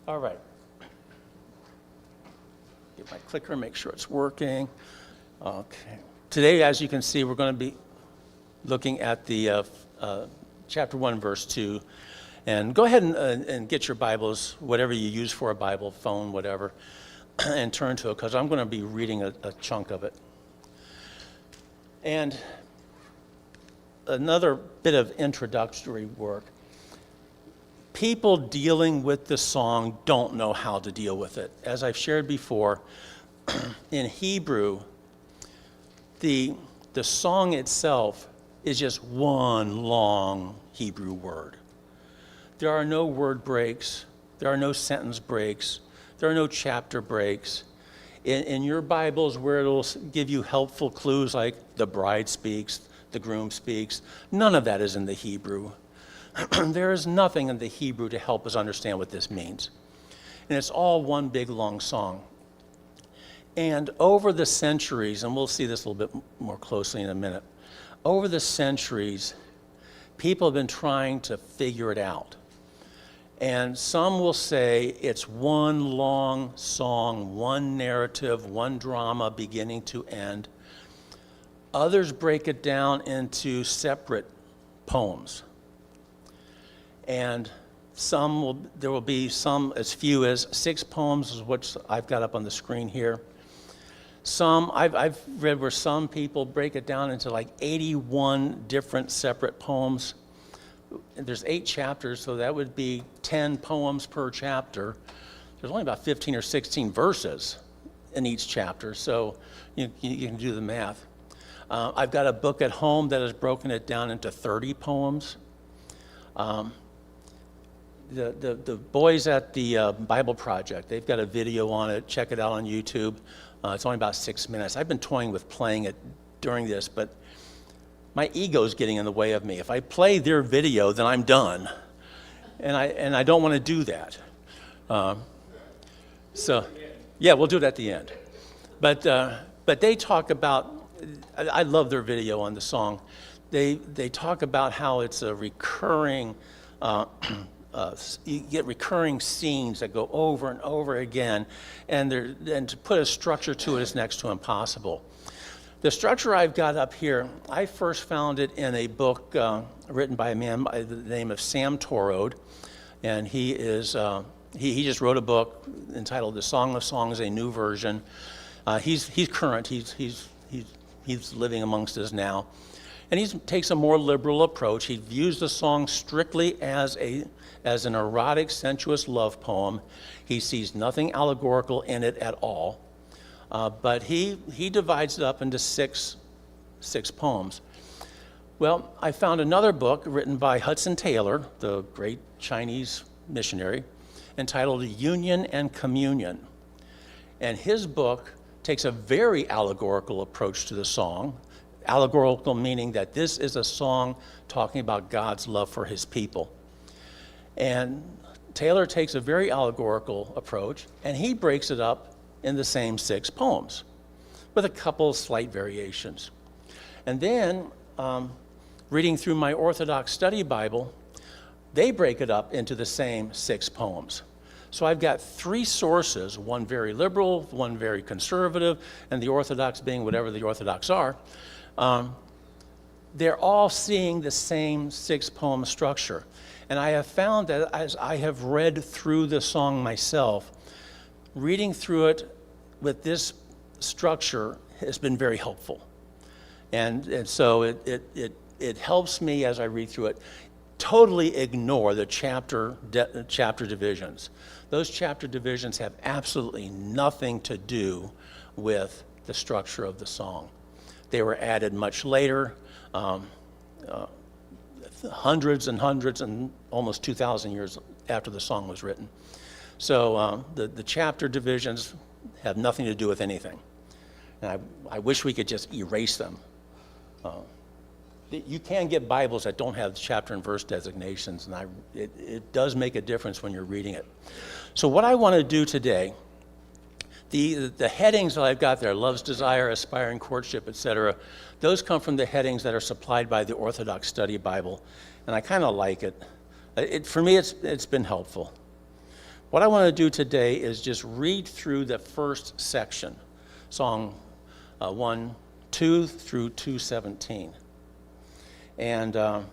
All right. Get my clicker, make sure it's working. Okay. Today, as you can see, we're going to be looking at the chapter 1, verse 2. And go ahead and get your Bibles, whatever you use for a Bible, phone, whatever, and turn to it, because I'm going to be reading a chunk of it. And another bit of introductory work. People dealing with the song don't know how to deal with it. As I've shared before, in Hebrew, the song itself is just one long Hebrew word. There are no word breaks. There are no sentence breaks. There are no chapter breaks. In your Bibles, where it'll give you helpful clues like the bride speaks, the groom speaks, none of that is in the Hebrew. There is nothing in the Hebrew to help us understand what this means. And it's all one big long song. And over the centuries, and we'll see this a little bit more closely in a minute, over the centuries, people have been trying to figure it out. And some will say it's one long song, one narrative, one drama beginning to end. Others break it down into separate poems. And there will be some as few as 6 poems, is what I've got up on the screen here. Some, I've read where some people break it down into like 81 different separate poems. There's 8 chapters, so that would be 10 poems per chapter. There's only about 15 or 16 verses in each chapter, so you can do the math. I've got a book at home that has broken it down into 30 poems. The boys at the Bible Project, they've got a video on it. Check it out on YouTube. It's only about 6 minutes. I've been toying with playing it during this, but my ego's getting in the way of me. If I play their video, then I'm done, and I don't want to do that. So, yeah, we'll do it at the end. But they talk about. I love their video on the song. They talk about how it's a recurring. You get recurring scenes that go over and over again, and to put a structure to it is next to impossible. The structure I've got up here, I first found it in a book written by a man by the name of Sam Torode, and he just wrote a book entitled "The Song of Songs: A New Version." He's current. He's living amongst us now. And he takes a more liberal approach. He views the song strictly as an erotic, sensuous love poem. He sees nothing allegorical in it at all. But he divides it up into six poems. Well, I found another book written by Hudson Taylor, the great Chinese missionary, entitled Union and Communion. And his book takes a very allegorical approach to the song. Allegorical meaning that this is a song talking about God's love for his people. And Taylor takes a very allegorical approach, and he breaks it up in the same 6 poems with a couple slight variations. And then, reading through my Orthodox Study Bible, they break it up into the same 6 poems. So I've got 3 sources, one very liberal, one very conservative, and the Orthodox being whatever the Orthodox are. They're all seeing the same 6-poem structure. And I have found that as I have read through the song myself, reading through it with this structure has been very helpful. And so it helps me as I read through it totally ignore the chapter divisions. Those chapter divisions have absolutely nothing to do with the structure of the song. They were added much later, hundreds and hundreds and almost 2,000 years after the song was written. So the chapter divisions have nothing to do with anything. And I wish we could just erase them. You can get Bibles that don't have chapter and verse designations, and it does make a difference when you're reading it. So what I want to do today, the headings that I've got there, love's desire, aspiring courtship, etc., those come from the headings that are supplied by the Orthodox Study Bible, and I kind of like it. For me, it's been helpful. What I want to do today is just read through the first section, Song 1, 2 through 217. And I'm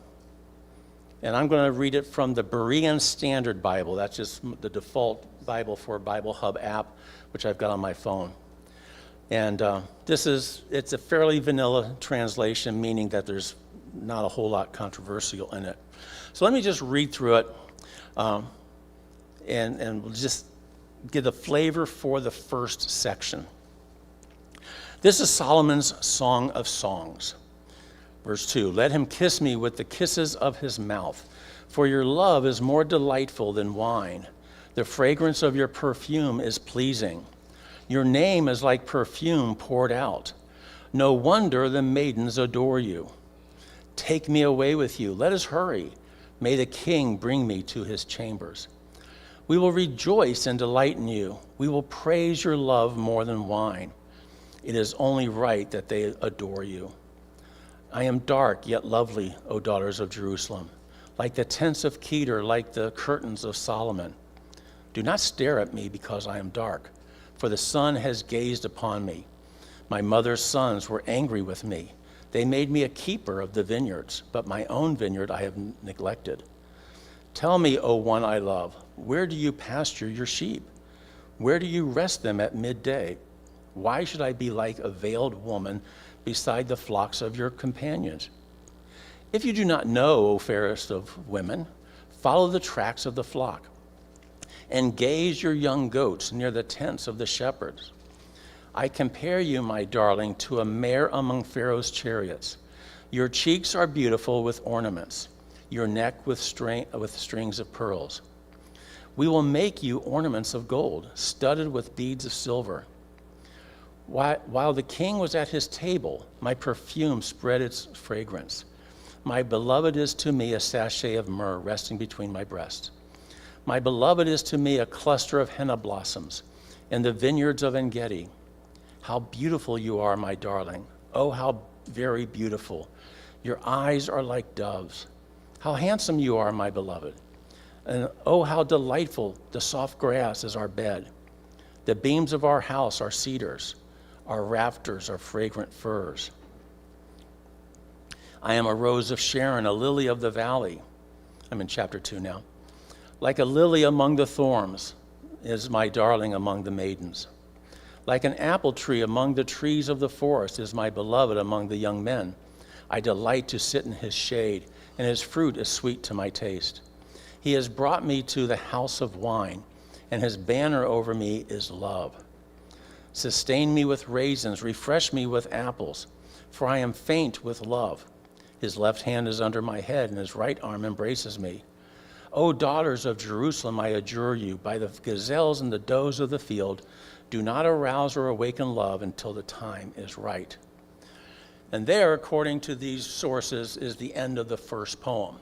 going to read it from the Berean Standard Bible. That's just the default Bible for Bible Hub app, which I've got on my phone. And it's a fairly vanilla translation, meaning that there's not a whole lot controversial in it. So let me just read through it, and we'll just get a flavor for the first section. This is Solomon's Song of Songs. Verse 2, let him kiss me with the kisses of his mouth, for your love is more delightful than wine. The fragrance of your perfume is pleasing. Your name is like perfume poured out. No wonder the maidens adore you. Take me away with you. Let us hurry. May the king bring me to his chambers. We will rejoice and delight in you. We will praise your love more than wine. It is only right that they adore you. I am dark yet lovely, O daughters of Jerusalem, like the tents of Kedar, like the curtains of Solomon. Do not stare at me because I am dark, for the sun has gazed upon me. My mother's sons were angry with me. They made me a keeper of the vineyards, but my own vineyard I have neglected. Tell me, O one I love, where do you pasture your sheep? Where do you rest them at midday? Why should I be like a veiled woman beside the flocks of your companions? If you do not know, O fairest of women, follow the tracks of the flock, and gaze your young goats near the tents of the shepherds. I compare you, my darling, to a mare among Pharaoh's chariots. Your cheeks are beautiful with ornaments, your neck with strings of pearls. We will make you ornaments of gold, studded with beads of silver. While the king was at his table, my perfume spread its fragrance. My beloved is to me a sachet of myrrh resting between my breasts. My beloved is to me a cluster of henna blossoms in the vineyards of En-Gedi. How beautiful you are, my darling. Oh, how very beautiful. Your eyes are like doves. How handsome you are, my beloved. And oh, how delightful the soft grass is our bed. The beams of our house are cedars. Our rafters are fragrant firs. I am a rose of Sharon, a lily of the valley. I'm in chapter 2 now. Like a lily among the thorns is my darling among the maidens. Like an apple tree among the trees of the forest is my beloved among the young men. I delight to sit in his shade, and his fruit is sweet to my taste. He has brought me to the house of wine, and his banner over me is love. Sustain me with raisins, refresh me with apples, for I am faint with love. His left hand is under my head, and his right arm embraces me. O daughters of Jerusalem, I adjure you, by the gazelles and the does of the field, do not arouse or awaken love until the time is right. And there, according to these sources, is the end of the first poem.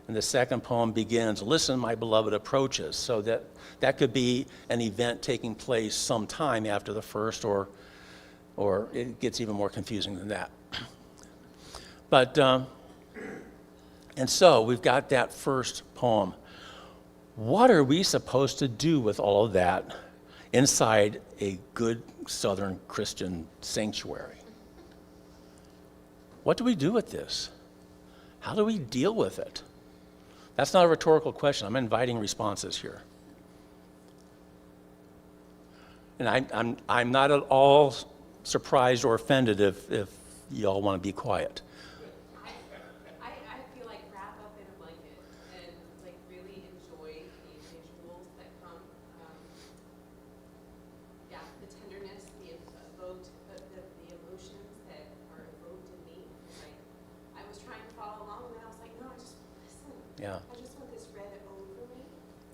And the second poem begins, listen, my beloved approaches. So that could be an event taking place sometime after the first, or it gets even more confusing than that. But, and so we've got that first poem. What are we supposed to do with all of that inside a good Southern Christian sanctuary? What do we do with this? How do we deal with it? That's not a rhetorical question. I'm inviting responses here. And I'm not at all surprised or offended if y'all want to be quiet. I feel like wrap up in a blanket and like really enjoy the visuals that come. The tenderness, the emotions that are evoked in me. Like I was trying to follow along, and then I was like, no, I just listen. Yeah. I just want this read over me.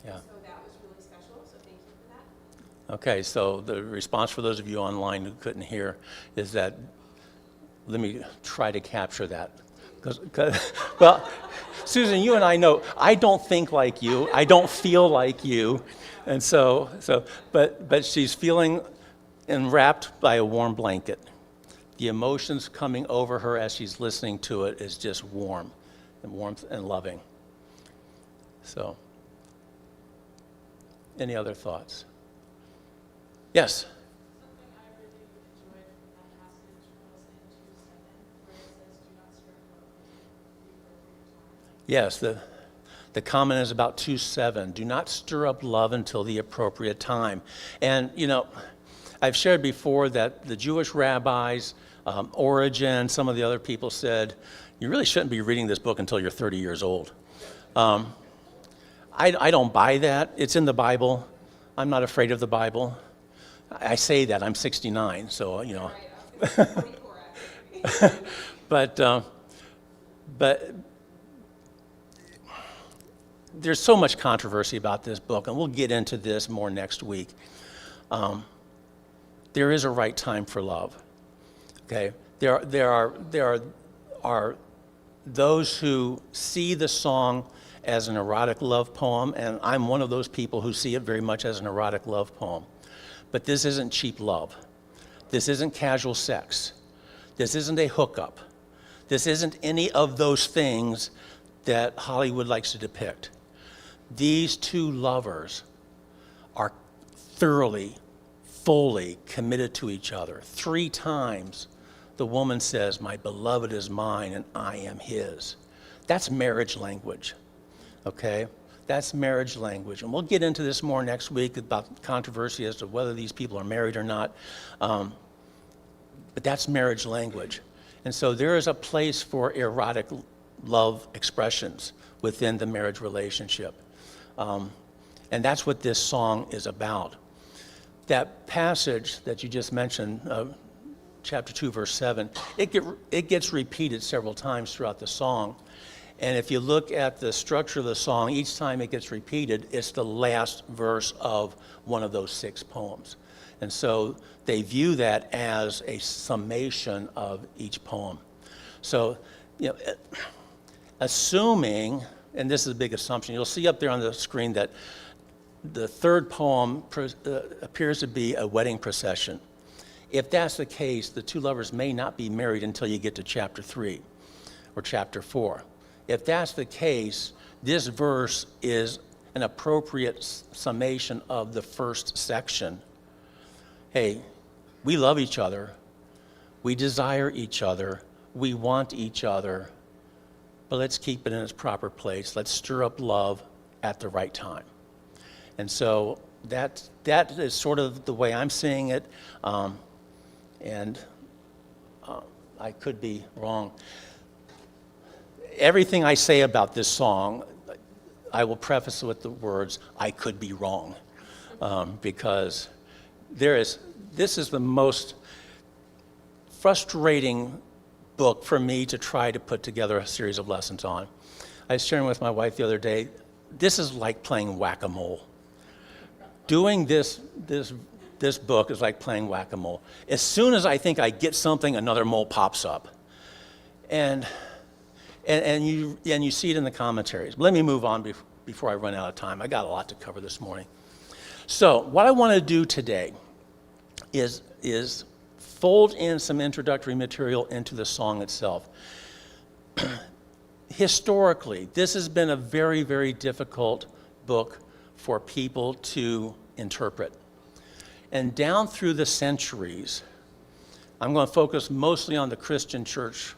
Yeah. So that was really special. So thank you for that. Okay, so the response for those of you online who couldn't hear is that, let me try to capture that. Well, Susan, you and I know, I don't think like you, I don't feel like you, and but she's feeling enwrapped by a warm blanket. The emotions coming over her as she's listening to it is just warmth and loving. So, Any other thoughts? Yes? Something I really enjoyed from that passage was in 2:7, where it says, "Do not stir up love until the appropriate time." Yes, the comment is about 2:7. Do not stir up love until the appropriate time. And, I've shared before that the Jewish rabbis, Origen, some of the other people said, you really shouldn't be reading this book until you're 30 years old. I don't buy that. It's in the Bible. I'm not afraid of the Bible. I say that. I'm 69, so, Right, I was gonna say 44 actually. But there's so much controversy about this book, and we'll get into this more next week. There is a right time for love. Okay, there are those who see the song as an erotic love poem, and I'm one of those people who see it very much as an erotic love poem. But this isn't cheap love. This isn't casual sex. This isn't a hookup. This isn't any of those things that Hollywood likes to depict. These two lovers are thoroughly, fully committed to each other. 3 times the woman says, "My beloved is mine and I am his." That's marriage language, okay? That's marriage language. And we'll get into this more next week about controversy as to whether these people are married or not. But that's marriage language. And so there is a place for erotic love expressions within the marriage relationship. And that's what this song is about. That passage that you just mentioned, chapter 2, verse 7, it gets repeated several times throughout the song. And if you look at the structure of the song, each time it gets repeated, it's the last verse of one of those 6 poems. And so they view that as a summation of each poem. So, assuming, and this is a big assumption, you'll see up there on the screen that the 3rd poem appears to be a wedding procession. If that's the case, the 2 lovers may not be married until you get to chapter 3 or chapter 4. If that's the case, this verse is an appropriate summation of the first section. Hey, we love each other. We desire each other. We want each other. But let's keep it in its proper place. Let's stir up love at the right time. And so that is sort of the way I'm seeing it. And I could be wrong. Everything I say about this song, I will preface with the words, I could be wrong. Because this is the most frustrating book for me to try to put together a series of lessons on. I was sharing with my wife the other day, this is like playing whack-a-mole. Doing this book is like playing whack-a-mole. As soon as I think I get something, another mole pops up. And you see it in the commentaries. Let me move on before I run out of time. I got a lot to cover this morning. So what I want to do today is fold in some introductory material into the song itself. Historically, this has been a very, very difficult book for people to interpret. And down through the centuries, I'm going to focus mostly on the Christian church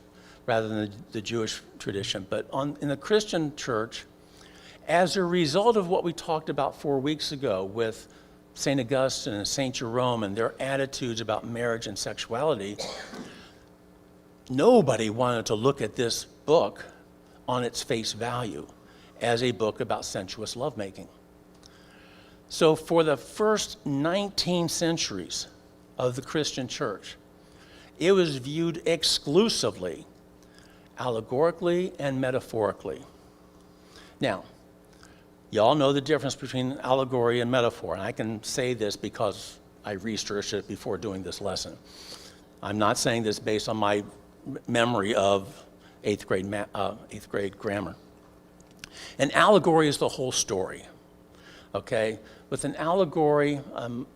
rather than the Jewish tradition. But in the Christian church, as a result of what we talked about 4 weeks ago with St. Augustine and St. Jerome and their attitudes about marriage and sexuality, nobody wanted to look at this book on its face value as a book about sensuous lovemaking. So for the first 19 centuries of the Christian church, it was viewed exclusively allegorically and metaphorically. Now, you all know the difference between allegory and metaphor, and I can say this because I researched it before doing this lesson. I'm not saying this based on my memory of eighth grade grammar. An allegory is the whole story, okay? With an allegory,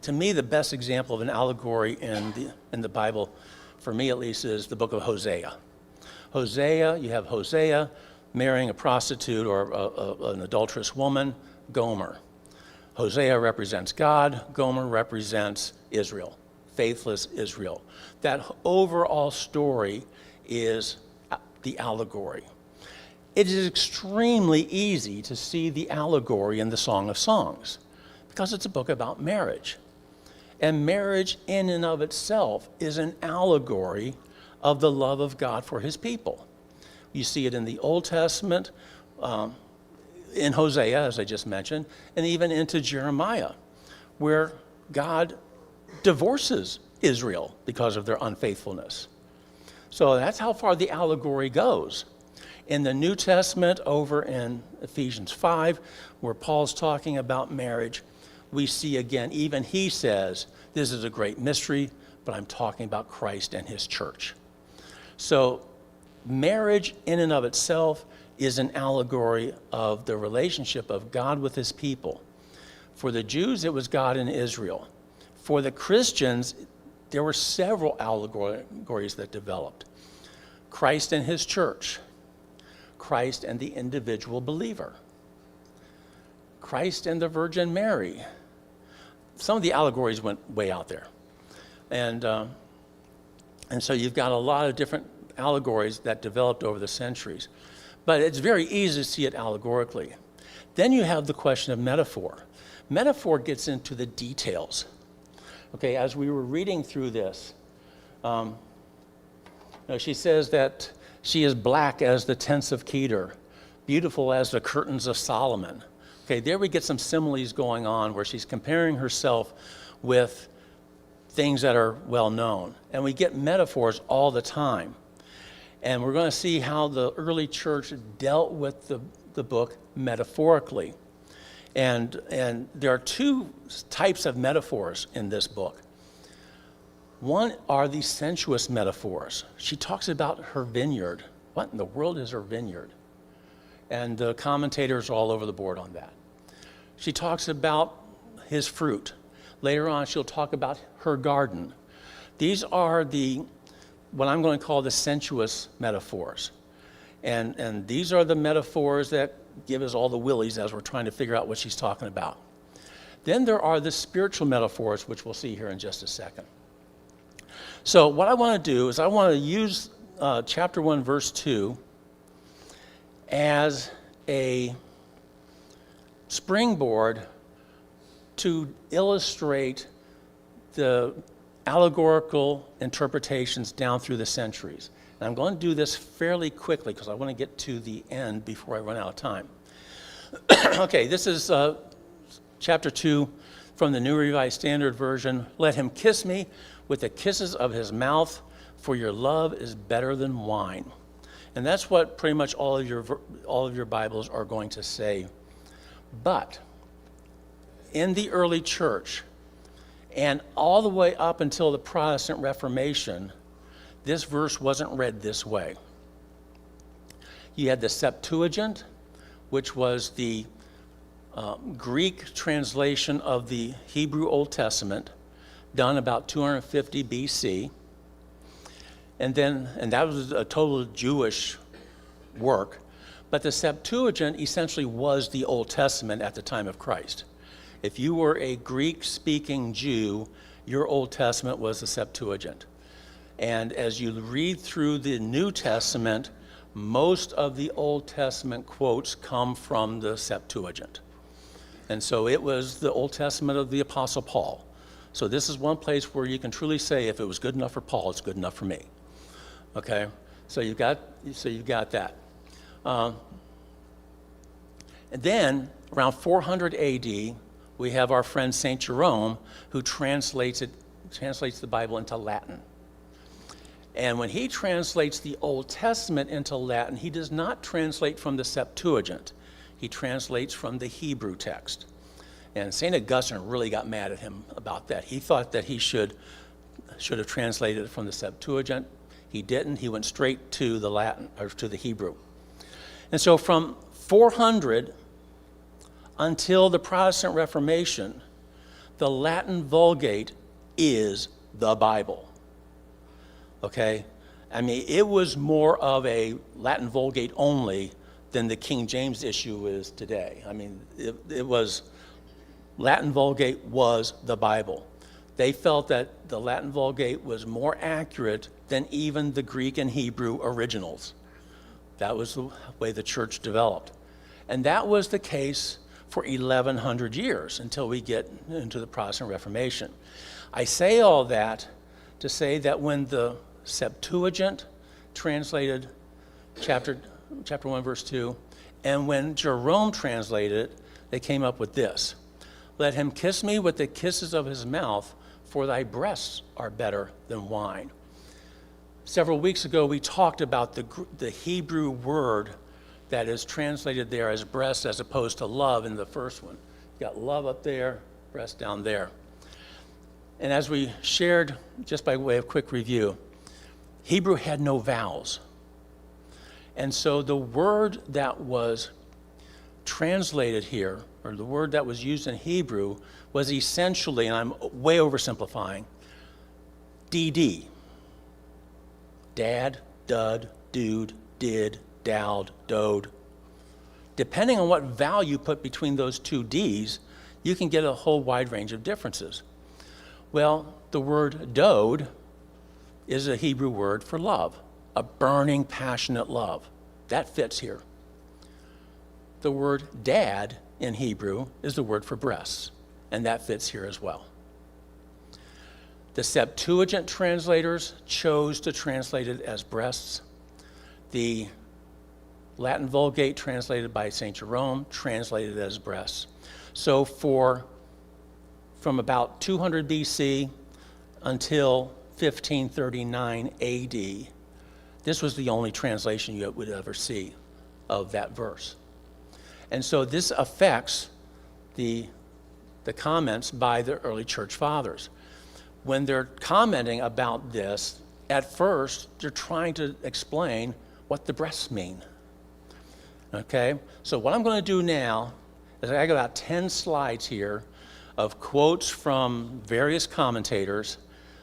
to me, the best example of an allegory in the Bible, for me at least, is the book of Hosea. You have Hosea marrying a prostitute or an adulterous woman, Gomer. Hosea represents God, Gomer represents Israel, faithless Israel. That overall story is the allegory. It is extremely easy to see the allegory in the Song of Songs because it's a book about marriage. And marriage in and of itself is an allegory of the love of God for his people. You see it in the Old Testament, in Hosea, as I just mentioned, and even into Jeremiah, where God divorces Israel because of their unfaithfulness. So that's how far the allegory goes. In the New Testament, over in Ephesians 5, where Paul's talking about marriage, we see again, even he says, this is a great mystery, but I'm talking about Christ and his church. So marriage in and of itself is an allegory of the relationship of God with his people. For the Jews, it was God and Israel. For the Christians, there were several allegories that developed. Christ and his church, Christ and the individual believer, Christ and the Virgin Mary. Some of the allegories went way out there. And so you've got a lot of different allegories that developed over the centuries. But it's very easy to see it allegorically. Then you have the question of metaphor. Metaphor gets into the details. Okay, as we were reading through this, she says that she is black as the tents of Kedar, beautiful as the curtains of Solomon. Okay, there we get some similes going on where she's comparing herself with things that are well known. And we get metaphors all the time. And we're going to see how the early church dealt with the book metaphorically. And there are two types of metaphors in this book. One are the sensuous metaphors. She talks about her vineyard. What in the world is her vineyard? And the commentators are all over the board on that. She talks about his fruit. Later on, she'll talk about her garden. These are what I'm going to call the sensuous metaphors. And these are the metaphors that give us all the willies as we're trying to figure out what she's talking about. Then there are the spiritual metaphors, which we'll see here in just a second. So what I want to do is I want to use chapter 1, verse 2 as a springboard to illustrate the allegorical interpretations down through the centuries. And I'm going to do this fairly quickly because I want to get to the end before I run out of time. Okay, this is chapter 2 from the New Revised Standard Version. Let him kiss me with the kisses of his mouth, for your love is better than wine. And that's what pretty much all of your Bibles are going to say. But in the early church, and all the way up until the Protestant Reformation, this verse wasn't read this way. You had the Septuagint, which was the Greek translation of the Hebrew Old Testament, done about 250 BC. And that was a total Jewish work. But the Septuagint essentially was the Old Testament at the time of Christ. If you were a Greek-speaking Jew, your Old Testament was the Septuagint. And as you read through the New Testament, most of the Old Testament quotes come from the Septuagint. And so it was the Old Testament of the Apostle Paul. So this is one place where you can truly say, if it was good enough for Paul, it's good enough for me. Okay? So you've got that. And then, around 400 AD, we have our friend St. Jerome, who translates the Bible into Latin. And when he translates the Old Testament into Latin, he does not translate from the Septuagint. He translates from the Hebrew text. And St. Augustine really got mad at him about that. He thought that he should have translated it from the Septuagint. He didn't. He went straight to the Latin, or to the Hebrew. And so from 400 until the Protestant Reformation, the Latin Vulgate is the Bible. Okay? I mean, it was more of a Latin Vulgate only than the King James issue is today. I mean, it was Latin Vulgate was the Bible. They felt that the Latin Vulgate was more accurate than even the Greek and Hebrew originals. That was the way the church developed. And that was the case for 1,100 years until we get into the Protestant Reformation. I say all that to say that when the Septuagint translated chapter 1, verse 2, and when Jerome translated it, they came up with this: "Let him kiss me with the kisses of his mouth, for thy breasts are better than wine." Several weeks ago, we talked about the Hebrew word that is translated there as breast as opposed to love in the first one. You got love up there, breast down there. And as we shared, just by way of quick review, Hebrew had no vowels. And so the word that was translated here, or the word that was used in Hebrew, was essentially, and I'm way oversimplifying, DD. Dad, dud, dude, did, dowd, dode. Depending on what vowel you put between those two Ds, you can get a whole wide range of differences. Well, the word dode is a Hebrew word for love, a burning, passionate love. That fits here. The word dad in Hebrew is the word for breasts, and that fits here as well. The Septuagint translators chose to translate it as breasts. The Latin Vulgate, translated by St. Jerome, translated it as breasts. So from about 200 BC until 1539 AD, this was the only translation you would ever see of that verse. And so this affects the comments by the early church fathers. When they're commenting about this, at first, they're trying to explain what the breasts mean. Okay? So what I'm going to do now is I got about 10 slides here of quotes from various commentators.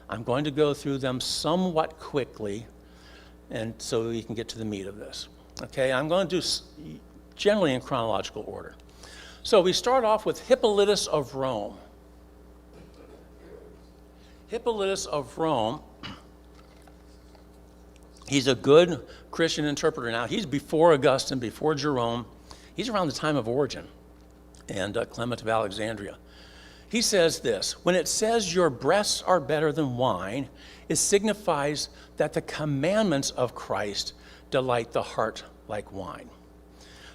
I'm going to go through them somewhat quickly, and so we can get to the meat of this. Okay? I'm going to do generally in chronological order. So we start off with Hippolytus of Rome. Hippolytus of Rome, he's a good Christian interpreter now. He's before Augustine, before Jerome. He's around the time of Origen and Clement of Alexandria. He says this: "When it says your breasts are better than wine, it signifies that the commandments of Christ delight the heart like wine."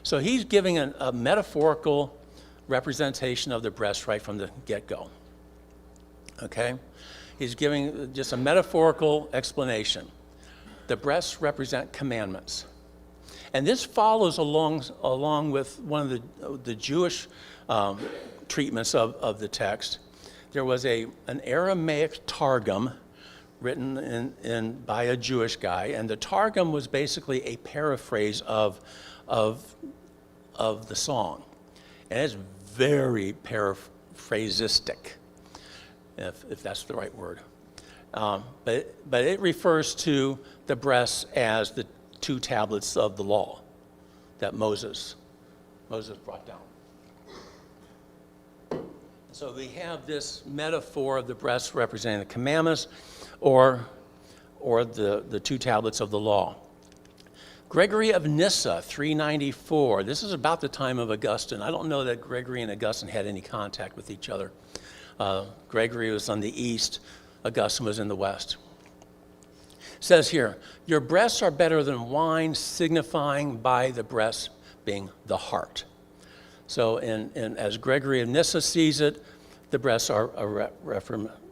So he's giving a metaphorical representation of the breast right from the get-go. Okay? He's giving just a metaphorical explanation. The breasts represent commandments. And this follows along with one of the Jewish treatments of the text. There was an Aramaic Targum written by a Jewish guy, and the Targum was basically a paraphrase of the song. And it's very paraphrasistic, if that's the right word. But it refers to the breasts as the 2 tablets of the law that Moses brought down. So we have this metaphor of the breasts representing the commandments or the 2 tablets of the law. Gregory of Nyssa, 394. This is about the time of Augustine. I don't know that Gregory and Augustine had any contact with each other. Gregory was on the east, Augustine was in the west. It says here, "Your breasts are better than wine," signifying by the breasts being the heart. So as Gregory of Nyssa sees it, the breasts are a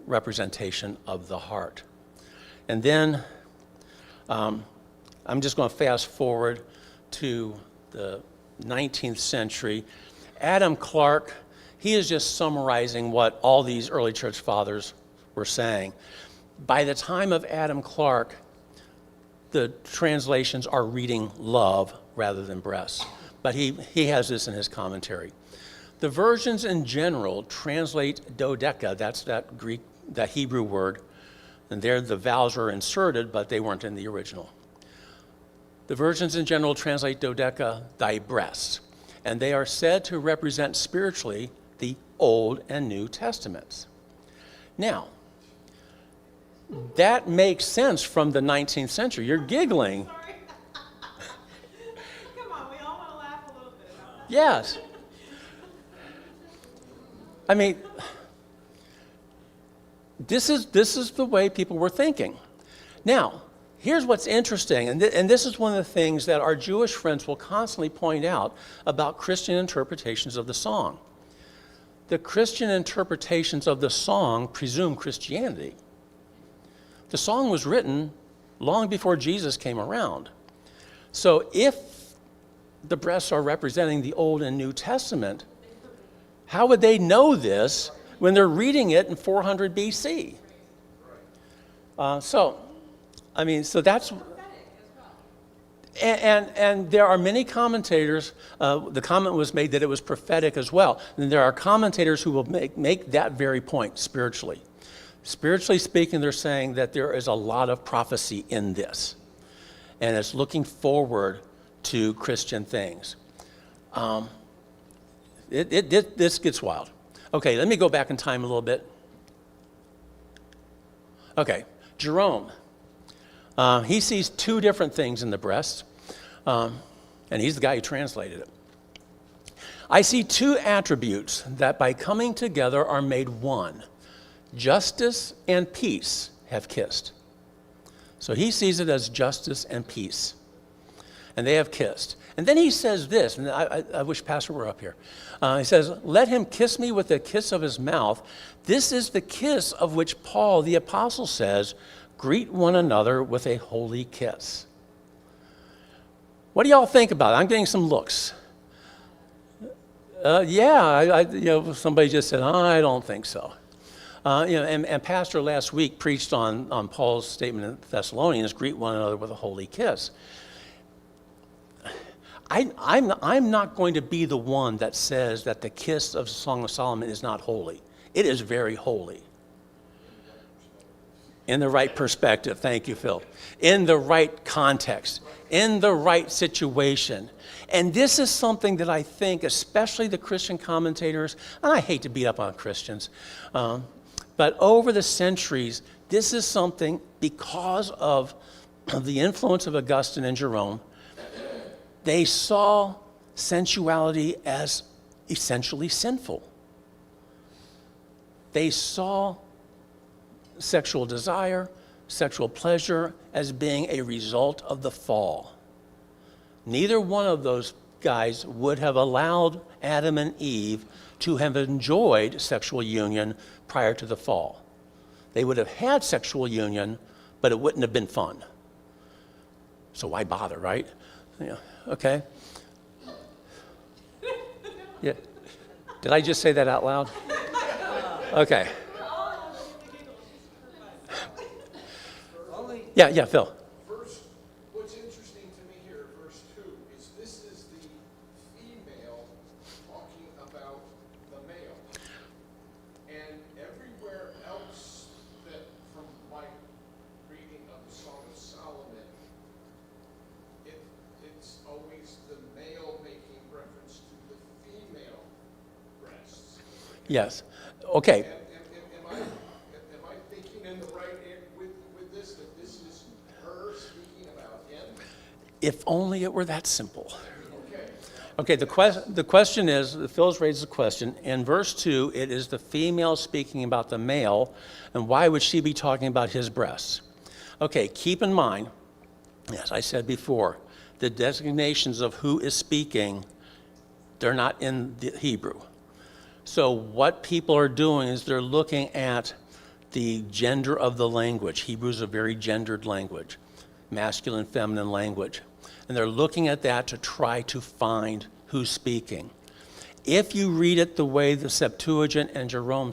representation of the heart. And then I'm just going to fast forward to the 19th century. Adam Clarke, he is just summarizing what all these early church fathers were saying. By the time of Adam Clarke, the translations are reading love rather than breasts. But he has this in his commentary. The versions in general translate dodeca, that's that Hebrew word, and there the vowels are inserted, but they weren't in the original. The versions in general translate dodeca, thy breasts, and they are said to represent spiritually the Old and New Testaments. Now, that makes sense from the 19th century. You're giggling. Sorry. Come on, we all want to laugh a little bit about that. Yes. I mean, this is the way people were thinking. Now, here's what's interesting, and this is one of the things that our Jewish friends will constantly point out about Christian interpretations of the song. The Christian interpretations of the song presume Christianity. The song was written long before Jesus came around. So if the breasts are representing the Old and New Testament, how would they know this when they're reading it in 400 BC? So that's, and there are many commentators, the comment was made that it was prophetic as well. And there are commentators who will make that very point spiritually. Spiritually speaking, they're saying that there is a lot of prophecy in this. And it's looking forward to Christian things. This gets wild. Okay, let me go back in time a little bit. Okay, Jerome. He sees two different things in the breast, and he's the guy who translated it. I see two attributes that by coming together are made one. Justice and peace have kissed. So he sees it as justice and peace. And they have kissed. And then he says this, and I wish Pastor were up here. He says, let him kiss me with the kiss of his mouth. This is the kiss of which Paul, the apostle, says, greet one another with a holy kiss. What do y'all think about it? I'm getting some looks. Somebody just said, I don't think so. And Pastor last week preached on Paul's statement in Thessalonians, greet one another with a holy kiss. I'm not going to be the one that says that the kiss of the Song of Solomon is not holy. It is very holy. In the right perspective, thank you, Phil. In the right context, in the right situation. And this is something that I think, especially the Christian commentators, and I hate to beat up on Christians, but over the centuries, this is something, because of the influence of Augustine and Jerome, they saw sensuality as essentially sinful. They saw sexual desire, sexual pleasure as being a result of the fall. Neither one of those guys would have allowed Adam and Eve to have enjoyed sexual union prior to the fall. They would have had sexual union, but it wouldn't have been fun. So why bother, right? Yeah. Okay. Yeah. Did I just say that out loud? Okay. Yeah, Phil. Verse, what's interesting to me here, verse 2, is this is the female talking about the male. And everywhere else that, from my reading of the Song of Solomon, it's always the male making reference to the female breasts. Yes. Okay. Am I thinking in the right with this, that this is her speaking about him? If only it were that simple. Okay. Okay, the question is, Phil's raised the question, in verse 2, it is the female speaking about the male, and why would she be talking about his breasts? Okay, keep in mind, as I said before, the designations of who is speaking, they're not in the Hebrew. So what people are doing is they're looking at the gender of the language. Hebrew is a very gendered language, masculine, feminine language. And they're looking at that to try to find who's speaking. If you read it the way the Septuagint and Jerome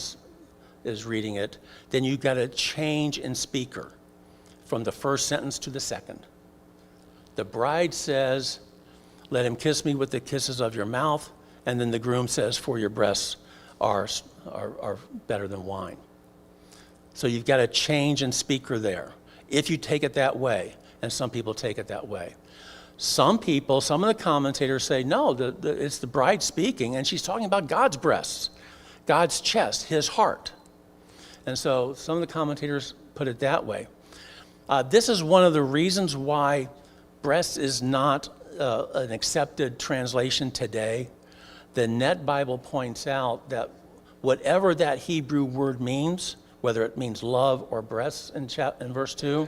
is reading it, then you've got a change in speaker from the first sentence to the second. The bride says, let him kiss me with the kisses of your mouth, and then the groom says, for your breasts are better than wine. So you've got a change in speaker there, if you take it that way, and some people take it that way. Some people, some of the commentators say, no, it's the bride speaking, and she's talking about God's breasts. God's chest, his heart. And so some of the commentators put it that way. This is one of the reasons why breast is not an accepted translation today. The Net Bible points out that whatever that Hebrew word means, whether it means love or breasts in verse 2,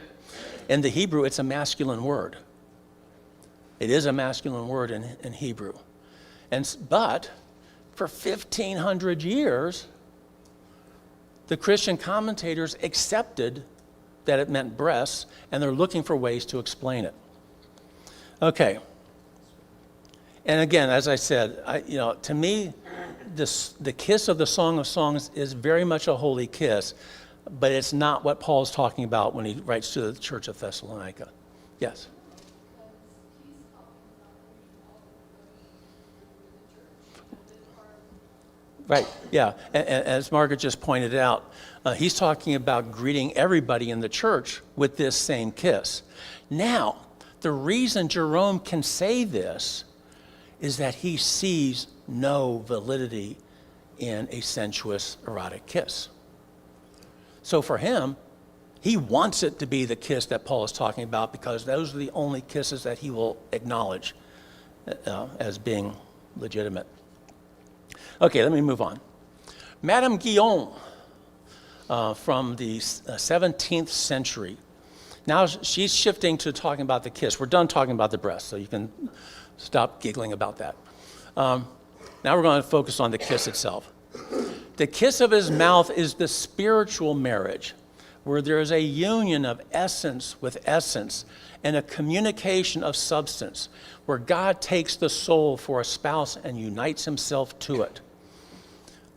in the Hebrew it's a masculine word. It is a masculine word in Hebrew. But for 1,500 years, the Christian commentators accepted that it meant breasts, and they're looking for ways to explain it. Okay. And again, as I said, to me, the kiss of the Song of Songs is very much a holy kiss, but it's not what Paul's talking about when he writes to the church of Thessalonica. Yes? Right, yeah. And as Margaret just pointed out, he's talking about greeting everybody in the church with this same kiss. Now, the reason Jerome can say this is that he sees no validity in a sensuous, erotic kiss. So for him, he wants it to be the kiss that Paul is talking about because those are the only kisses that he will acknowledge as being legitimate. Okay, let me move on. Madame Guyon from the 17th century. Now she's shifting to talking about the kiss. We're done talking about the breast, so you can stop giggling about that. Now we're going to focus on the kiss itself. The kiss of his mouth is the spiritual marriage, where there is a union of essence with essence and a communication of substance, where God takes the soul for a spouse and unites himself to it.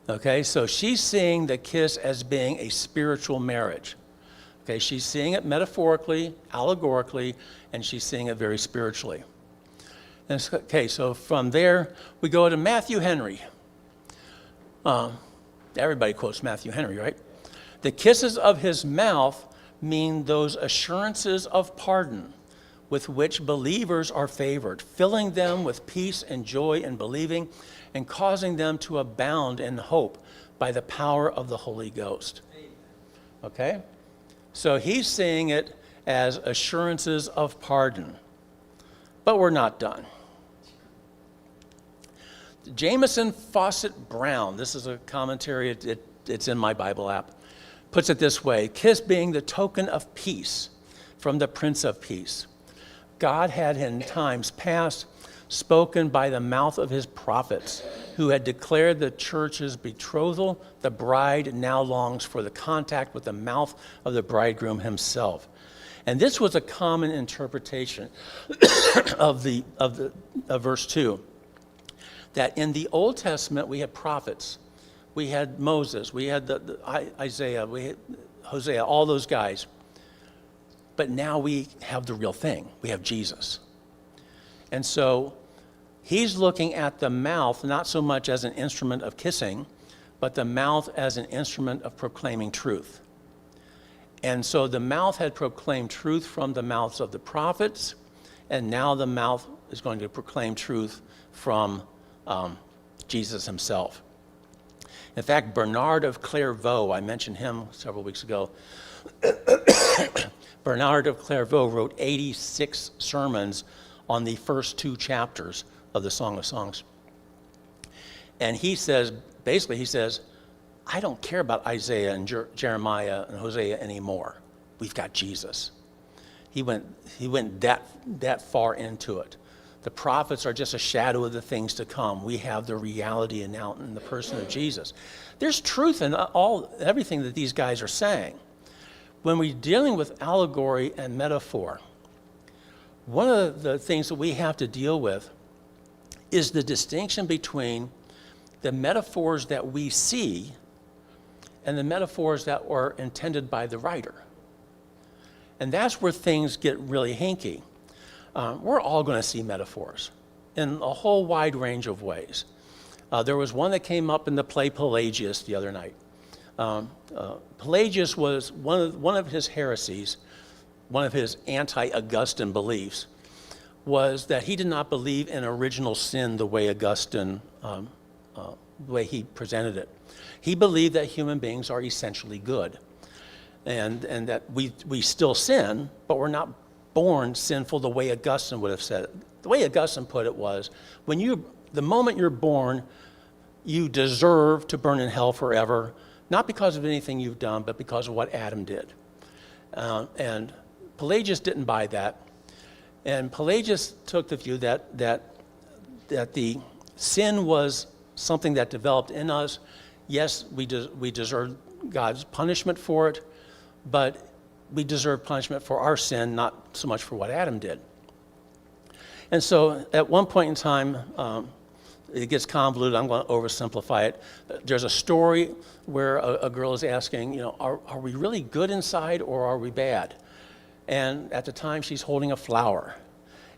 Okay, so she's seeing the kiss as being a spiritual marriage. Okay, she's seeing it metaphorically, allegorically, and she's seeing it very spiritually. Okay, so from there, we go to Matthew Henry. Everybody quotes Matthew Henry, right? The kisses of his mouth mean those assurances of pardon with which believers are favored, filling them with peace and joy in believing and causing them to abound in hope by the power of the Holy Ghost. Okay? So he's seeing it as assurances of pardon. But we're not done. Jameson Fawcett Brown, this is a commentary, it's in my Bible app, puts it this way: kiss being the token of peace from the Prince of Peace. God had in times past spoken by the mouth of his prophets, who had declared the church's betrothal. The bride now longs for the contact with the mouth of the bridegroom himself. And this was a common interpretation of verse 2. That in the Old Testament we had prophets, we had Moses, we had Isaiah, we had Hosea, all those guys. But now we have the real thing. We have Jesus. And so he's looking at the mouth not so much as an instrument of kissing, but the mouth as an instrument of proclaiming truth. And so the mouth had proclaimed truth from the mouths of the prophets, and now the mouth is going to proclaim truth from Jesus himself. In fact, Bernard of Clairvaux, I mentioned him several weeks ago. Bernard of Clairvaux wrote 86 sermons on the first two chapters of the Song of Songs. And he says, I don't care about Isaiah and Jeremiah and Hosea anymore. We've got Jesus. He went that far into it. The prophets are just a shadow of the things to come. We have the reality now in the person of Jesus. There's truth in everything that these guys are saying. When we're dealing with allegory and metaphor, one of the things that we have to deal with is the distinction between the metaphors that we see and the metaphors that were intended by the writer. And that's where things get really hinky. We're all going to see metaphors in a whole wide range of ways. There was one that came up in the play Pelagius the other night. Pelagius was one of his heresies, one of his anti-Augustine beliefs, was that he did not believe in original sin the way Augustine the way he presented it. He believed that human beings are essentially good, and that we still sin, but we're not born sinful the way Augustine would have said it. The way Augustine put it was, the moment you're born, you deserve to burn in hell forever, not because of anything you've done, but because of what Adam did. And Pelagius didn't buy that. And Pelagius took the view that the sin was something that developed in us. Yes, we deserve God's punishment for it, but we deserve punishment for our sin, not so much for what Adam did. And so at one point in time, it gets convoluted. I'm going to oversimplify it. There's a story where a girl is asking, are we really good inside or are we bad? And at the time, she's holding a flower.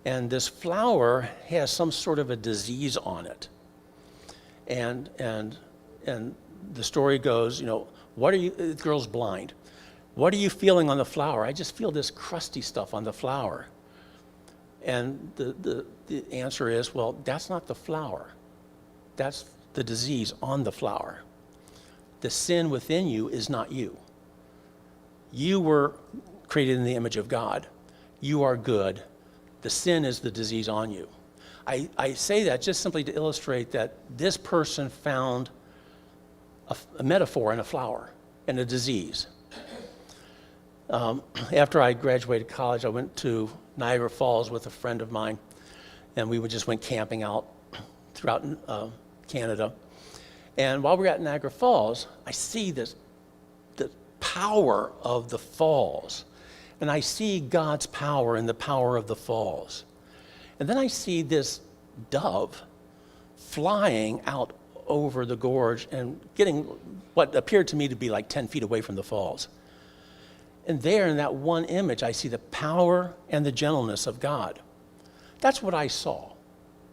And this flower has some sort of a disease on it. And the story goes, the girl's blind. What are you feeling on the flower? I just feel this crusty stuff on the flower. And the answer is, well, that's not the flower. That's the disease on the flower. The sin within you is not you. You were created in the image of God. You are good. The sin is the disease on you. I say that just simply to illustrate that this person found a metaphor in a flower and a disease. After I graduated college, I went to Niagara Falls with a friend of mine, and we just went camping out throughout Canada. And while we were at Niagara Falls, I see the power of the falls, and I see God's power in the power of the falls. And then I see this dove flying out over the gorge and getting what appeared to me to be like 10 feet away from the falls. And there in that one image, I see the power and the gentleness of God. That's what I saw,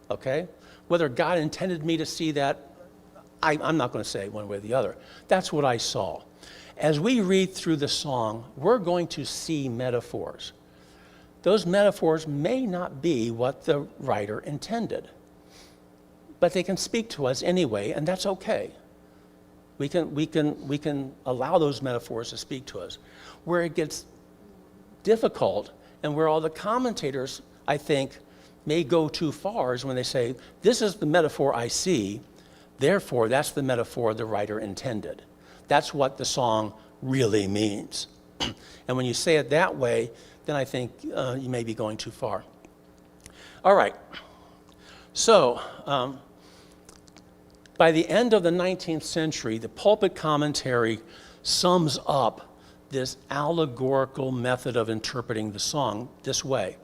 okay? Whether God intended me to see that, I'm not going to say one way or the other. That's what I saw. As we read through the song, we're going to see metaphors. Those metaphors may not be what the writer intended, but they can speak to us anyway, and that's okay. We can allow those metaphors to speak to us. Where it gets difficult and where all the commentators, I think, may go too far is when they say, this is the metaphor I see, therefore that's the metaphor the writer intended. That's what the song really means. And when you say it that way, then I think you may be going too far. All right. So, by the end of the 19th century, the pulpit commentary sums up this allegorical method of interpreting the song this way.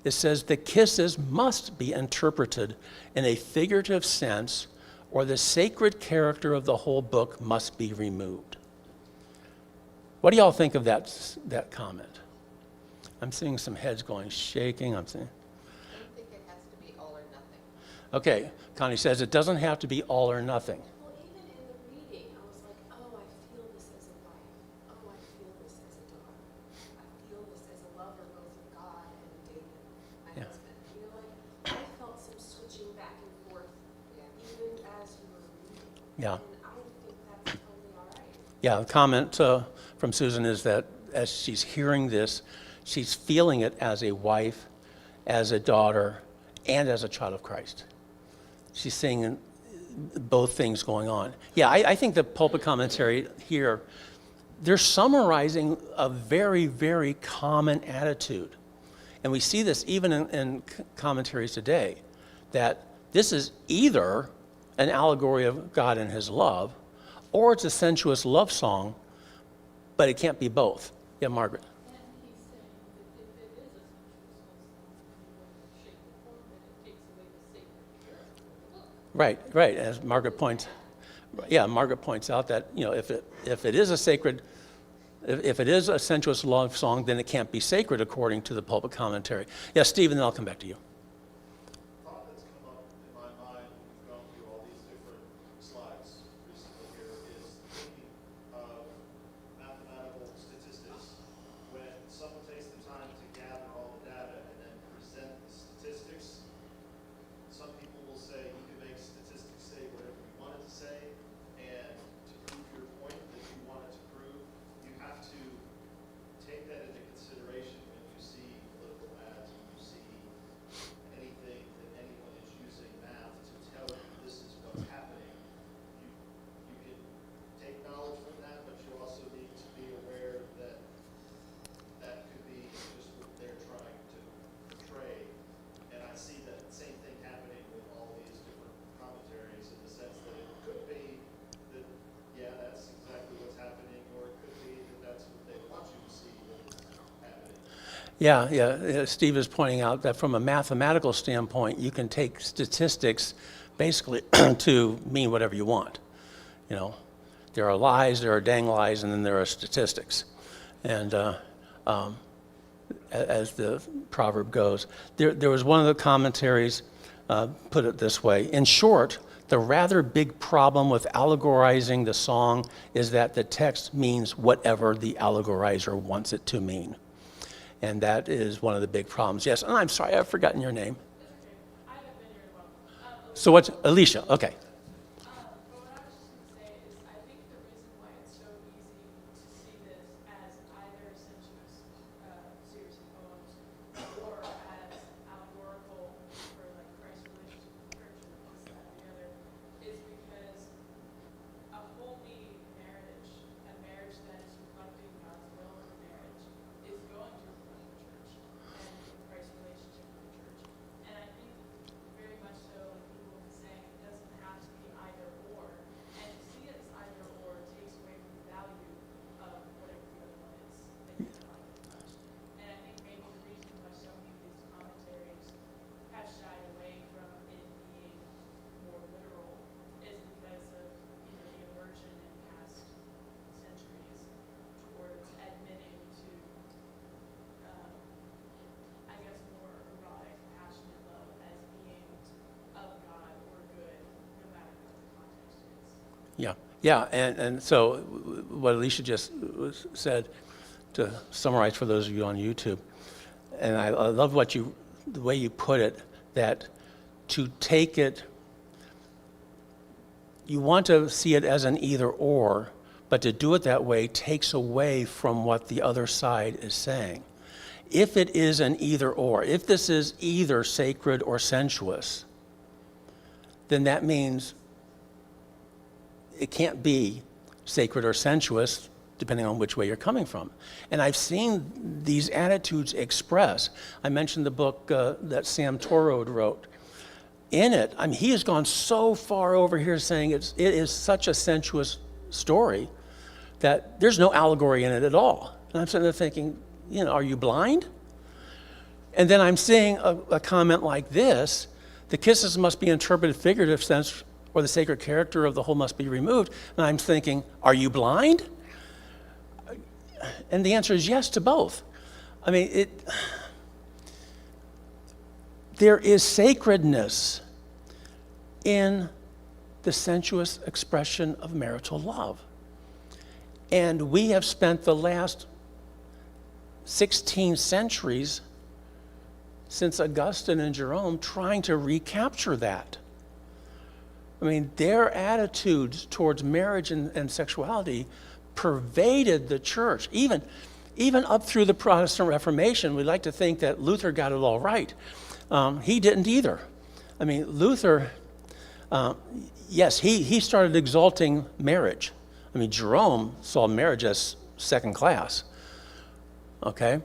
It says the kisses must be interpreted in a figurative sense, or the sacred character of the whole book must be removed. What do y'all think of that comment? I'm seeing some heads going shaking. I'm saying. I don't think it has to be all or nothing. Okay, Connie says it doesn't have to be all or nothing. Well, even in the reading, I was like, oh, I feel this as a wife. Oh, I feel this as a daughter. I feel this as a lover both of God and David, my Yeah. husband. I felt some switching back and forth, even as you were reading. Yeah. And I think that's totally all right. Yeah, the comment from Susan is that as she's hearing this, she's feeling it as a wife, as a daughter, and as a child of Christ. She's seeing both things going on. Yeah, I think the pulpit commentary here, they're summarizing a very, very common attitude. And we see this even in commentaries today, that this is either an allegory of God and his love, or it's a sensuous love song, but it can't be both. Yeah, Margaret. And he's saying that if it is a sensuous love song, shape or form, then it takes away the sacred character of the book. Right. As Margaret points out that if it is a sacred, if it is a sensuous love song, then it can't be sacred according to the pulpit commentary. Yeah, Steve, and then I'll come back to you. Thought that's come up in my mind when we've gone through all these different slides recently here is thinking of mathematical statistics. When someone takes the time to gather all the data and then present the statistics, some people will say you can make statistics say whatever you want it to Yeah. Steve is pointing out that from a mathematical standpoint, you can take statistics basically to mean whatever you want. You know, there are lies, there are dang lies, and then there are statistics. And as the proverb goes, there was one of the commentaries put it this way: in short, the rather big problem with allegorizing the song is that the text means whatever the allegorizer wants it to mean. And that is one of the big problems. Yes, and I'm sorry, I've forgotten your name. I haven't been here in a while. So what's Alicia? Okay. But what I was just going to say is, I think the reason why it's so easy to see this as either a sensuous series of poems or as allegorical for like Christ's relationship with the church and this, that, and the other, is because a holy marriage, a marriage that is reflecting God's will in marriage, is going to reflect the church and Christ's relationship with the church. And I think very much so, like people have been saying, it doesn't have to be either or. And to see it as either or takes away from the value of whatever the other one is that you don't like as much. And I think maybe the reason why so many of these commentaries have shied away from it being more literal is because of either the aversion in past centuries towards admitting to, I guess, more erotic, passionate love as being of God or good, no matter what the context is. Yeah, and so what Alicia just said, to summarize for those of you on YouTube, and I love the way you put it, that to take it, you want to see it as an either or, but to do it that way takes away from what the other side is saying. If it is an either or, if this is either sacred or sensuous, then that means it can't be sacred or sensuous, depending on which way you're coming from. And I've seen these attitudes expressed. I mentioned the book that Sam Torode wrote. In it, I mean, he has gone so far over here saying it is such a sensuous story that there's no allegory in it at all. And I'm sitting there thinking, you know, are you blind? And then I'm seeing a comment like this: the kisses must be interpreted figurative sense, or the sacred character of the whole must be removed. And I'm thinking, are you blind? And the answer is yes to both. I mean, there is sacredness in the sensuous expression of marital love. And we have spent the last 16 centuries since Augustine and Jerome trying to recapture that. I mean, their attitudes towards marriage and sexuality pervaded the church, even up through the Protestant Reformation. We like to think that Luther got it all right. He didn't either. I mean, Luther, yes, he started exalting marriage. I mean, Jerome saw marriage as second class, okay?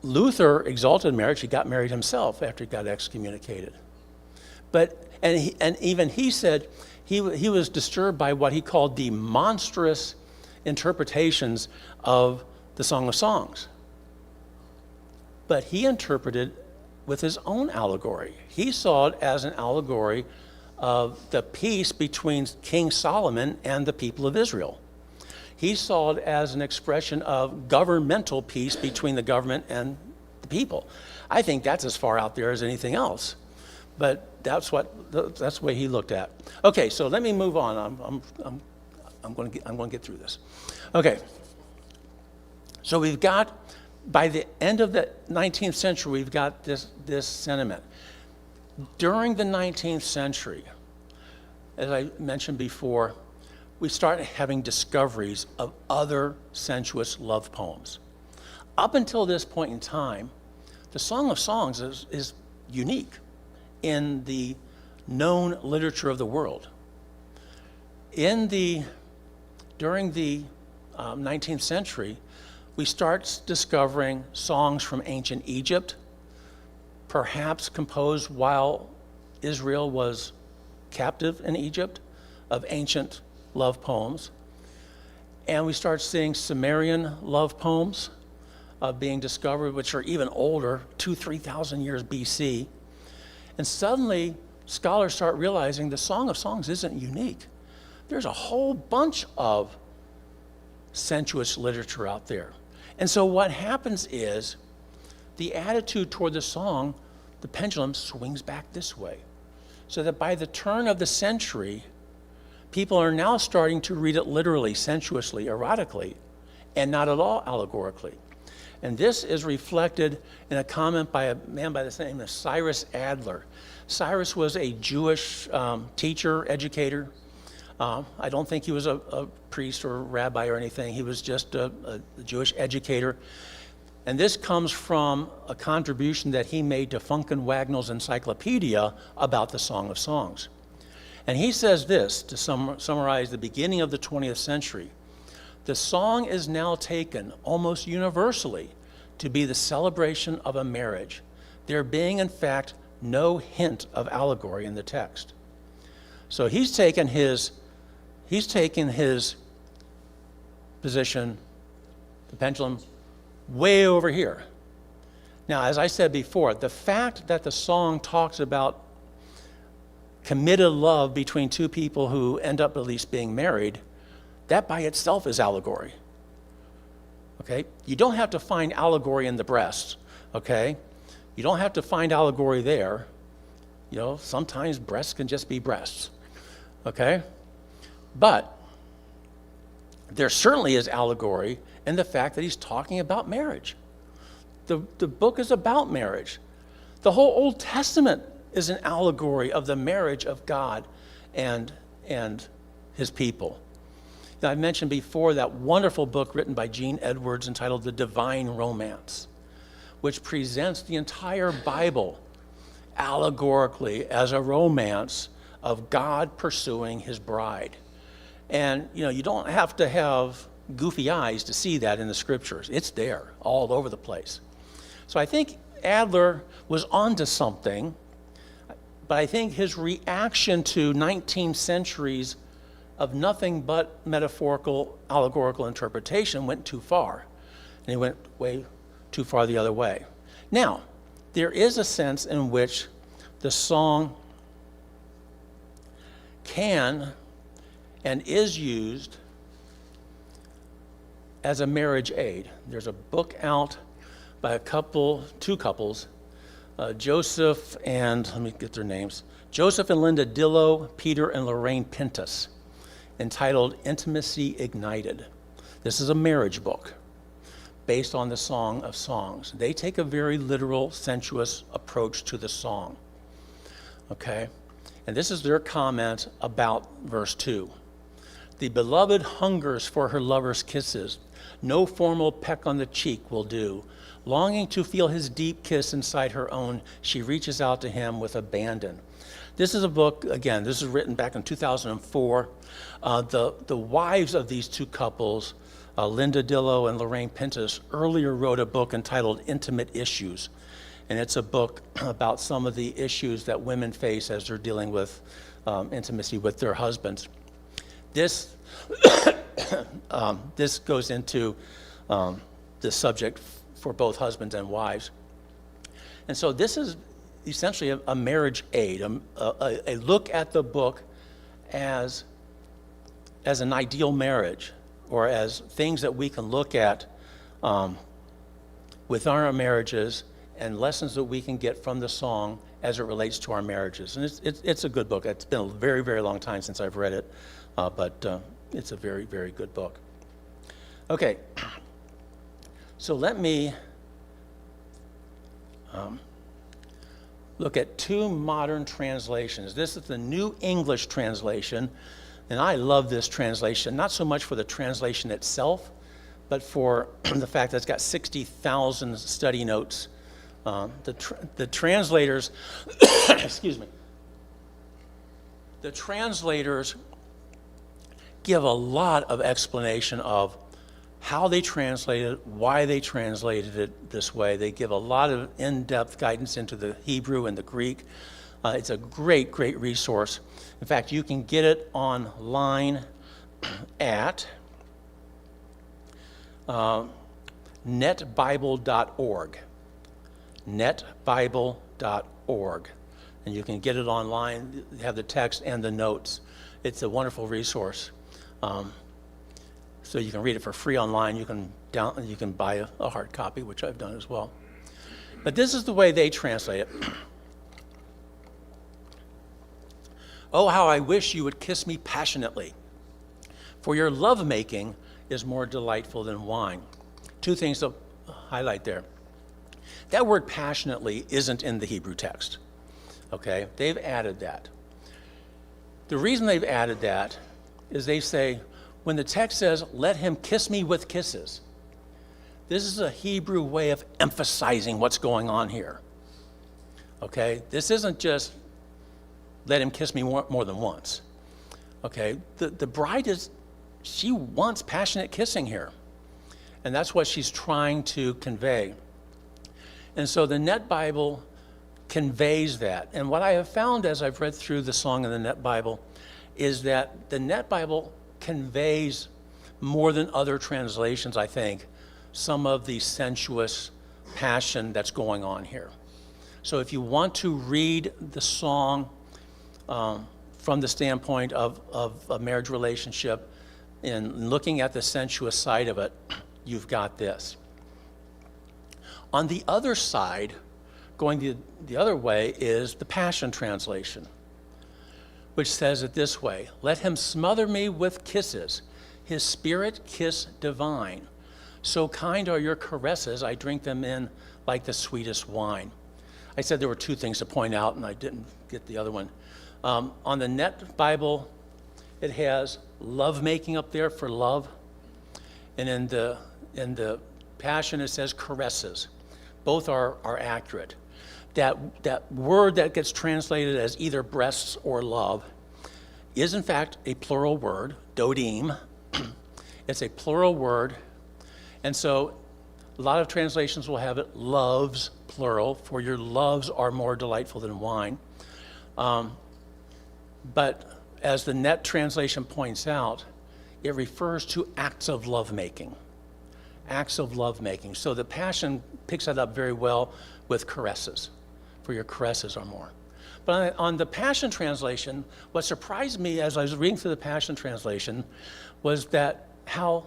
Luther exalted marriage. He got married himself after he got excommunicated. And even he said he was disturbed by what he called the monstrous interpretations of the Song of Songs. But he interpreted with his own allegory. He saw it as an allegory of the peace between King Solomon and the people of Israel. He saw it as an expression of governmental peace between the government and the people. I think that's as far out there as anything else. But that's the way he looked at. Okay, so let me move on. I'm going to get through this. Okay. So we've got, by the end of the 19th century, we've got this sentiment. During the 19th century, as I mentioned before, we start having discoveries of other sensuous love poems. Up until this point in time, the Song of Songs is unique in the known literature of the world. During the 19th century, we start discovering songs from ancient Egypt, perhaps composed while Israel was captive in Egypt, of ancient love poems. And we start seeing Sumerian love poems, being discovered, which are even older, 3,000 years BC. And suddenly, scholars start realizing the Song of Songs isn't unique. There's a whole bunch of sensuous literature out there. And so what happens is the attitude toward the song, the pendulum swings back this way. So that by the turn of the century, people are now starting to read it literally, sensuously, erotically, and not at all allegorically. And this is reflected in a comment by a man by the name of Cyrus Adler. Cyrus was a Jewish teacher, educator. I don't think he was a priest or rabbi or anything. He was just a Jewish educator. And this comes from a contribution that he made to Funken Wagnall's encyclopedia about the Song of Songs. And he says this, to summarize the beginning of the 20th century: the song is now taken almost universally to be the celebration of a marriage, there being in fact no hint of allegory in the text. So he's taken his position, the pendulum, way over here. Now, as I said before, the fact that the song talks about committed love between two people who end up at least being married, that by itself is allegory. Okay? You don't have to find allegory in the breasts, okay? You don't have to find allegory there. You know, sometimes breasts can just be breasts, okay? But there certainly is allegory in the fact that he's talking about marriage. The book is about marriage. The whole Old Testament is an allegory of the marriage of God and his people. Now, I mentioned before that wonderful book written by Gene Edwards entitled The Divine Romance, which presents the entire Bible allegorically as a romance of God pursuing his bride. And, you know, you don't have to have goofy eyes to see that in the scriptures. It's there all over the place. So I think Adler was onto something, but I think his reaction to 19 centuries of nothing but metaphorical, allegorical interpretation went too far. And he went way too far the other way. Now, there is a sense in which the song can and is used as a marriage aid. There's a book out by two couples, Joseph and, let me get their names, Joseph and Linda Dillow, Peter and Lorraine Pintus, entitled Intimacy Ignited. This is a marriage book based on the Song of Songs. They take a very literal, sensuous approach to the song, okay? And this is their comment about verse 2. The beloved hungers for her lover's kisses. No formal peck on the cheek will do. Longing to feel his deep kiss inside her own, she reaches out to him with abandon. This is a book, again, this is written back in 2004. The wives of these two couples, Linda Dillow and Lorraine Pintus, earlier wrote a book entitled Intimate Issues. And it's a book about some of the issues that women face as they're dealing with intimacy with their husbands. This goes into the subject for both husbands and wives. And so this is essentially a marriage aid, a look at the book as an ideal marriage, or as things that we can look at with our marriages and lessons that we can get from the song as it relates to our marriages. And it's a good book. It's been a very, very long time since I've read it, but it's a very, very good book. Okay, so let me look at two modern translations. This is the New English translation, and I love this translation, not so much for the translation itself, but for the fact that it's got 60,000 study notes. The translators, excuse me, the translators give a lot of explanation of how they translated it, why they translated it this way. They give a lot of in-depth guidance into the Hebrew and the Greek. It's a great, great resource. In fact, you can get it online at, netbible.org. netbible.org. And you can get it online, have the text and the notes. It's a wonderful resource. So you can read it for free online. You can buy a hard copy, which I've done as well. But this is the way they translate it. Oh, how I wish you would kiss me passionately, for your lovemaking is more delightful than wine. Two things to highlight there. That word passionately isn't in the Hebrew text. Okay? They've added that. The reason they've added that is they say, when the text says, let him kiss me with kisses, this is a Hebrew way of emphasizing what's going on here. Okay? This isn't just let him kiss me more than once. Okay? The bride she wants passionate kissing here. And that's what she's trying to convey. And so the Net Bible conveys that. And what I have found as I've read through the Song of the Net Bible is that the Net Bible conveys more than other translations, I think, some of the sensuous passion that's going on here. So if you want to read the song from the standpoint of a marriage relationship and looking at the sensuous side of it, you've got this. On the other side, going the other way, is the Passion Translation, which says it this way: let him smother me with kisses, his spirit kiss divine. So kind are your caresses, I drink them in like the sweetest wine. I said there were two things to point out, and I didn't get the other one. On the Net Bible, it has lovemaking up there for love, and in the Passion it says caresses. Both are accurate. That word that gets translated as either breasts or love is in fact a plural word, dodim. It's a plural word. And so a lot of translations will have it loves, plural, for your loves are more delightful than wine. But as the Net translation points out, it refers to acts of lovemaking. Acts of lovemaking. So the Passion picks that up very well with caresses, for your caresses are more. But on the Passion Translation, what surprised me as I was reading through the Passion Translation was that how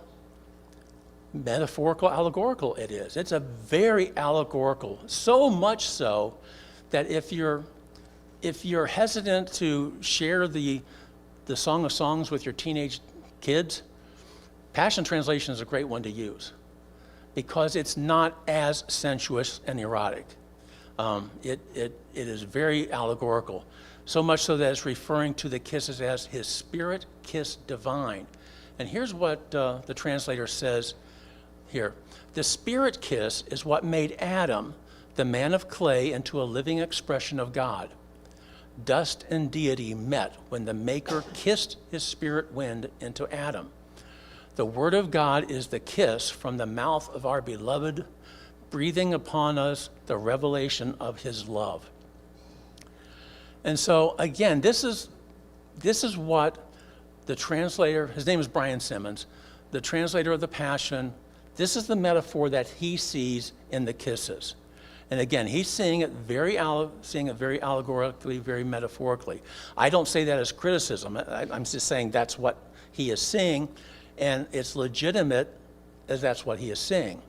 metaphorical, allegorical it is. It's a very allegorical, so much so that if you're hesitant to share the Song of Songs with your teenage kids, Passion Translation is a great one to use because it's not as sensuous and erotic. It is very allegorical, so much so that it's referring to the kisses as his spirit kiss divine. And here's what the translator says here. The spirit kiss is what made Adam, the man of clay, into a living expression of God. Dust and deity met when the Maker kissed his spirit wind into Adam. The Word of God is the kiss from the mouth of our beloved, breathing upon us the revelation of his love. And so, again, this is what the translator, his name is Brian Simmons, the translator of the Passion, this is the metaphor that he sees in the kisses. And again, he's seeing it very allegorically, very metaphorically. I don't say that as criticism. I'm just saying that's what he is seeing, and it's legitimate as that's what he is seeing.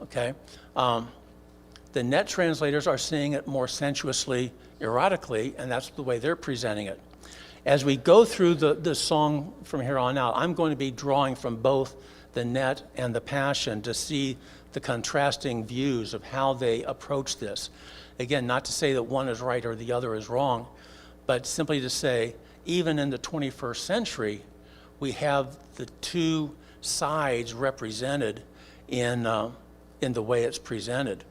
Okay? The Net translators are seeing it more sensuously, erotically, and that's the way they're presenting it. As we go through the song from here on out, I'm going to be drawing from both the Net and the Passion to see the contrasting views of how they approach this. Again, not to say that one is right or the other is wrong, but simply to say, even in the 21st century, we have the two sides represented in the way it's presented.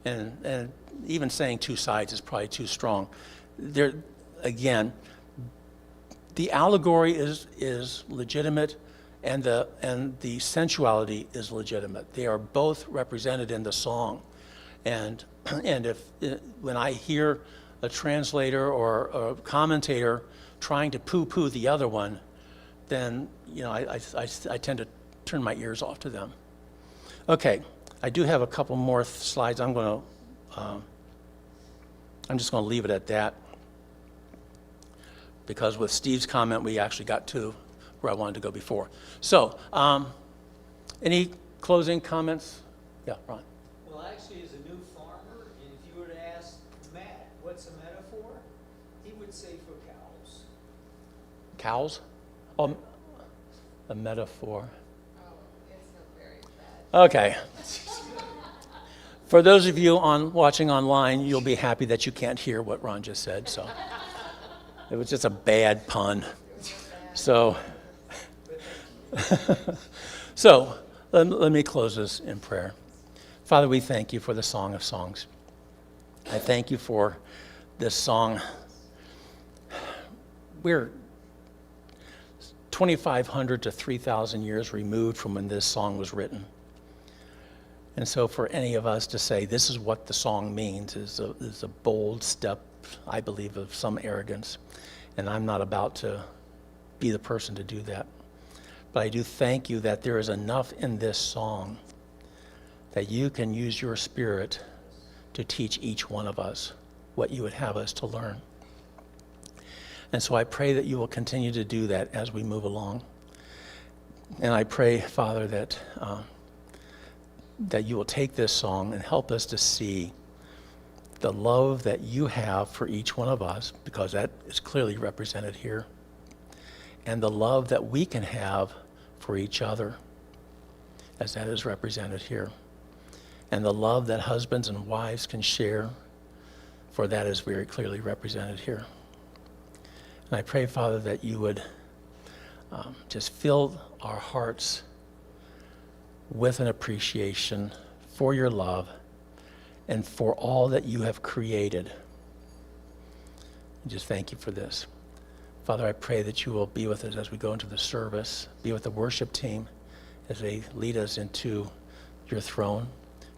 And even saying two sides is probably too strong. There, again, the allegory is legitimate, and the sensuality is legitimate. They are both represented in the song. And when I hear a translator or a commentator trying to poo-poo the other one, then I tend to turn my ears off to them. Okay, I do have a couple more slides. I'm just going to leave it at that, because with Steve's comment, we actually got to where I wanted to go before. So, any closing comments? Yeah, Ron. Well, actually, as a new farmer, and if you were to ask Matt, what's a metaphor? He would say for cows. Cows? A metaphor. Oh, it's so very bad. Okay. For those of you watching online, you'll be happy that you can't hear what Ron just said. So it was just a bad pun. So, let me close this in prayer. Father, we thank you for the Song of Songs. I thank you for this song. We're 2,500 to 3,000 years removed from when this song was written. And so for any of us to say this is what the song means is a bold step, I believe, of some arrogance. And I'm not about to be the person to do that. But I do thank you that there is enough in this song that you can use your Spirit to teach each one of us what you would have us to learn. And so I pray that you will continue to do that as we move along. And I pray, Father, that you will take this song and help us to see the love that you have for each one of us, because that is clearly represented here, and the love that we can have for each other, as that is represented here, and the love that husbands and wives can share, for that is very clearly represented here. And I pray, Father, that you would just fill our hearts with an appreciation for your love and for all that you have created. And just thank you for this. Father, I pray that you will be with us as we go into the service, be with the worship team as they lead us into your throne,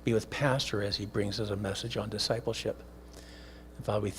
be with Pastor as he brings us a message on discipleship. And Father, we thank